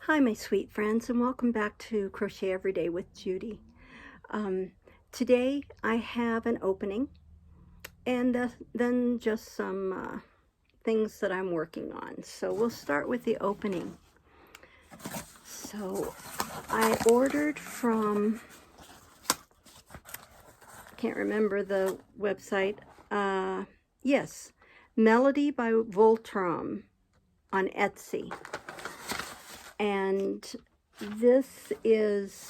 Hi, my sweet friends, and welcome back to Crochet Every Day with Judy. Um, Today I have an opening and then just some things that I'm working on. So we'll start with the opening. So I ordered from, can't remember the website, yes, Melody by Voltram on Etsy. And this is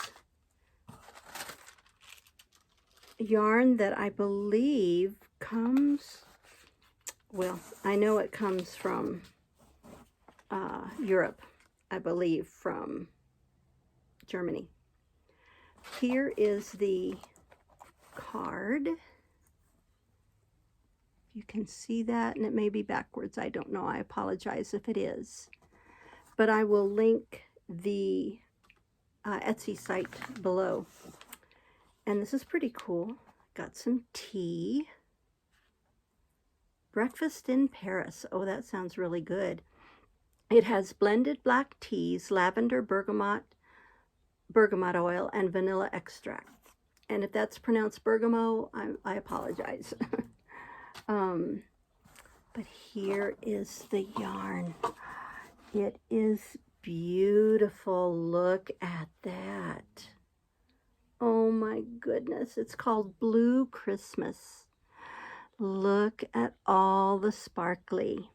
yarn that I believe comes, well, I know it comes from Europe, I believe from Germany. Here is the card. You can see that, and it may be backwards. I don't know. I apologize if it is. But I will link the Etsy site below. And this is pretty cool. Got some tea. Breakfast in Paris. Oh, that sounds really good. It has blended black teas, lavender, bergamot oil, and vanilla extract. And if that's pronounced bergamot, I apologize. But here is the yarn. It is beautiful. Look at that. Oh my goodness. It's called Blue Christmas. Look at all the sparkly.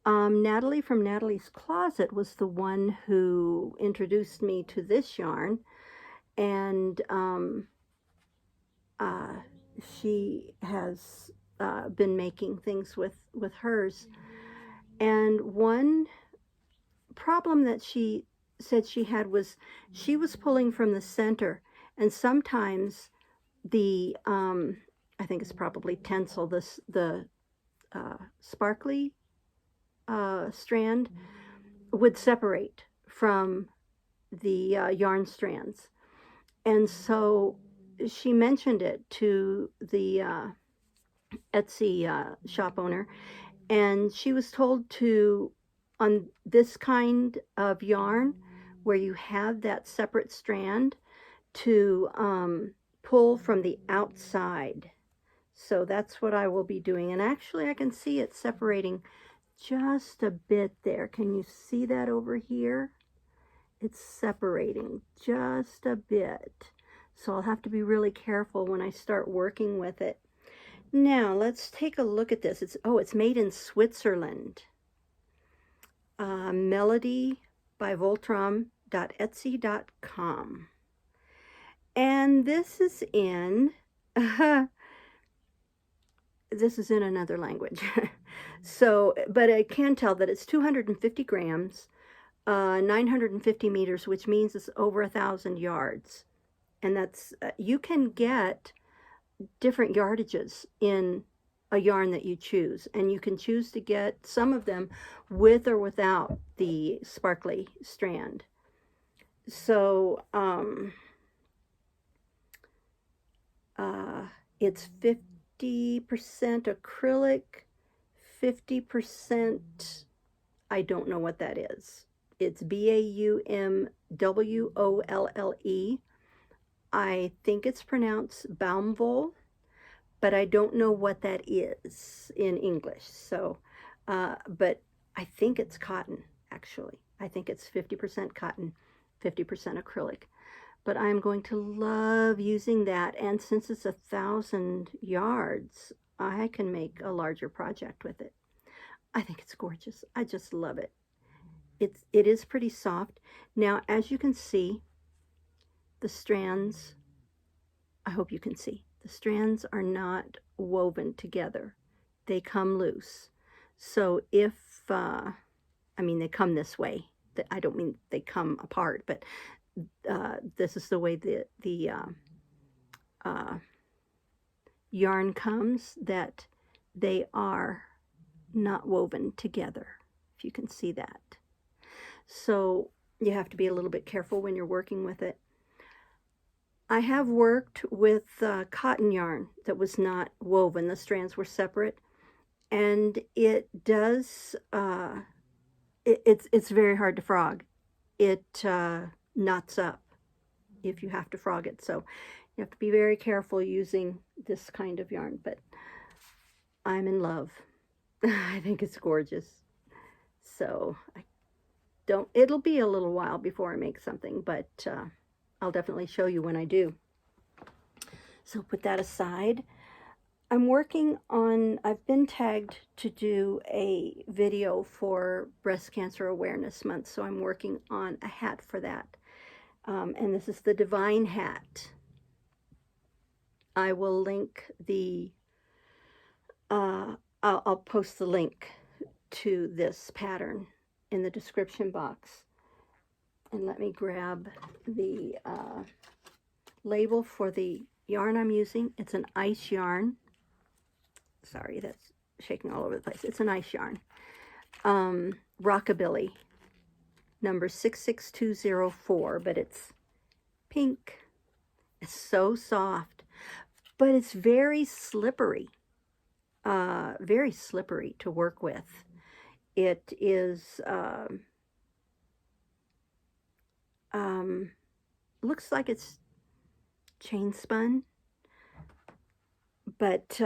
Natalie from Natalie's Closet was the one who introduced me to this yarn, and she has been making things with hers. And one problem that she said she had was she was pulling from the center, and sometimes the I think it's probably tencel, the sparkly strand would separate from the yarn strands. And so she mentioned it to the Etsy shop owner, and she was told to, on this kind of yarn where you have that separate strand, to pull from the outside. So that's what I will be doing. And actually I can see it separating just a bit there. Can you see that over here? It's separating just a bit. So I'll have to be really careful when I start working with it. Now let's take a look at this. It's made in Switzerland. Melody by Voltram.etsy.com. And this is in this is in another language. So, but I can tell that it's 250 grams, 950 meters, which means it's over 1,000 yards. And that's, you can get different yardages in a yarn that you choose. And you can choose to get some of them with or without the sparkly strand. So, it's 50% acrylic, 50%, I don't know what that is. It's Baumwolle. I think it's pronounced Baumwolle, but I don't know what that is in English. So, but I think it's cotton, actually. I think it's 50% cotton, 50% acrylic. But I'm going to love using that, and since it's 1,000 yards, I can make a larger project with it. I think it's gorgeous. I just love it. It is pretty soft. Now, as you can see, the strands, I hope you can see, the strands are not woven together. They come loose. So if, I mean, they come this way. I don't mean they come apart, but this is the way the yarn comes, that they are not woven together, if you can see that. So you have to be a little bit careful when you're working with it. I have worked with cotton yarn that was not woven. The strands were separate, and it does, it's very hard to frog. it knots up if you have to frog it. So you have to be very careful using this kind of yarn, but I'm in love. I think it's gorgeous. So it'll be a little while before I make something, but I'll definitely show you when I do. So put that aside. I'm working on, I've been tagged to do a video for Breast Cancer Awareness Month, so I'm working on a hat for that. And this is the Divine hat. I will link the, I'll post the link to this pattern in the description box. And let me grab the label for the yarn I'm using. It's an ice yarn. Sorry, that's shaking all over the place. It's an ice yarn. Rockabilly, number 66204, but it's pink. It's so soft, but it's very slippery to work with. It is, looks like it's chain spun, but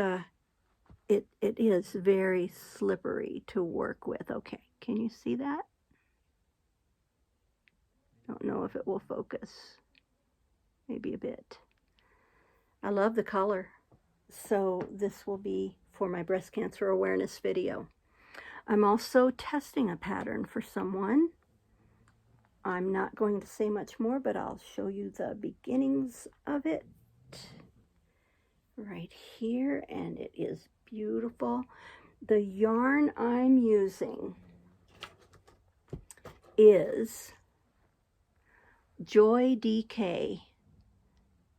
it is very slippery to work with. Okay, can you see that? Don't know if it will focus. Maybe a bit. I love the color. So this will be for my breast cancer awareness video. I'm also testing a pattern for someone. I'm not going to say much more, but I'll show you the beginnings of it right here, and it is beautiful. The yarn I'm using is Joy DK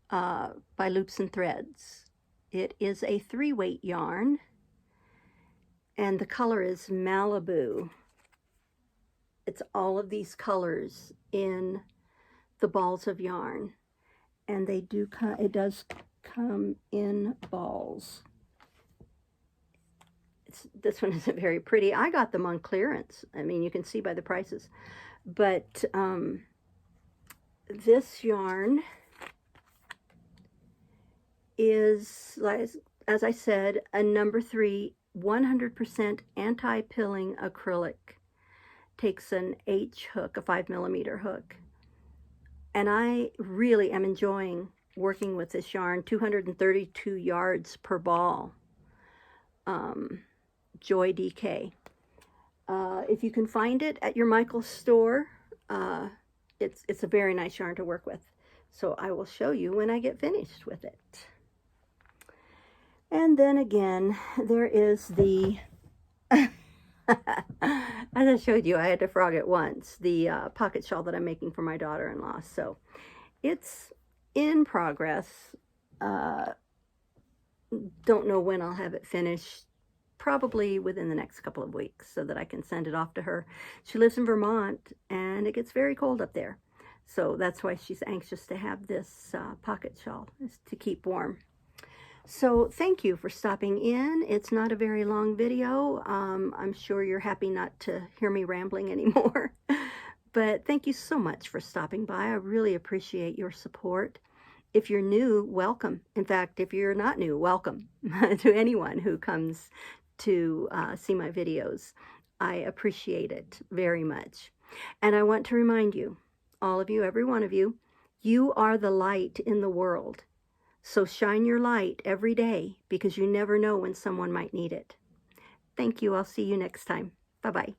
by Loops and Threads. It is a 3-weight yarn, and the color is Malibu. It's all of these colors in the balls of yarn, and they do it does come in balls. This one isn't very pretty. I got them on clearance. I mean, you can see by the prices. But this yarn is, as I said, a number 3, 100% anti-pilling acrylic. Takes an H hook, a 5mm hook. And I really am enjoying working with this yarn, 232 yards per ball. Joy DK. If you can find it at your Michaels store, it's a very nice yarn to work with. So I will show you when I get finished with it. And then again, there is the, as I showed you, I had to frog it once, the pocket shawl that I'm making for my daughter-in-law. So it's in progress. Don't know when I'll have it finished. Probably within the next couple of weeks so that I can send it off to her. She lives in Vermont and it gets very cold up there. So that's why she's anxious to have this pocket shawl, is to keep warm. So thank you for stopping in. It's not a very long video. I'm sure you're happy not to hear me rambling anymore. But thank you so much for stopping by. I really appreciate your support. If you're new, welcome. In fact, if you're not new, welcome to anyone who comes to see my videos. I appreciate it very much. And I want to remind you, all of you, every one of you, you are the light in the world. So shine your light every day, because you never know when someone might need it. Thank you. I'll see you next time. Bye-bye.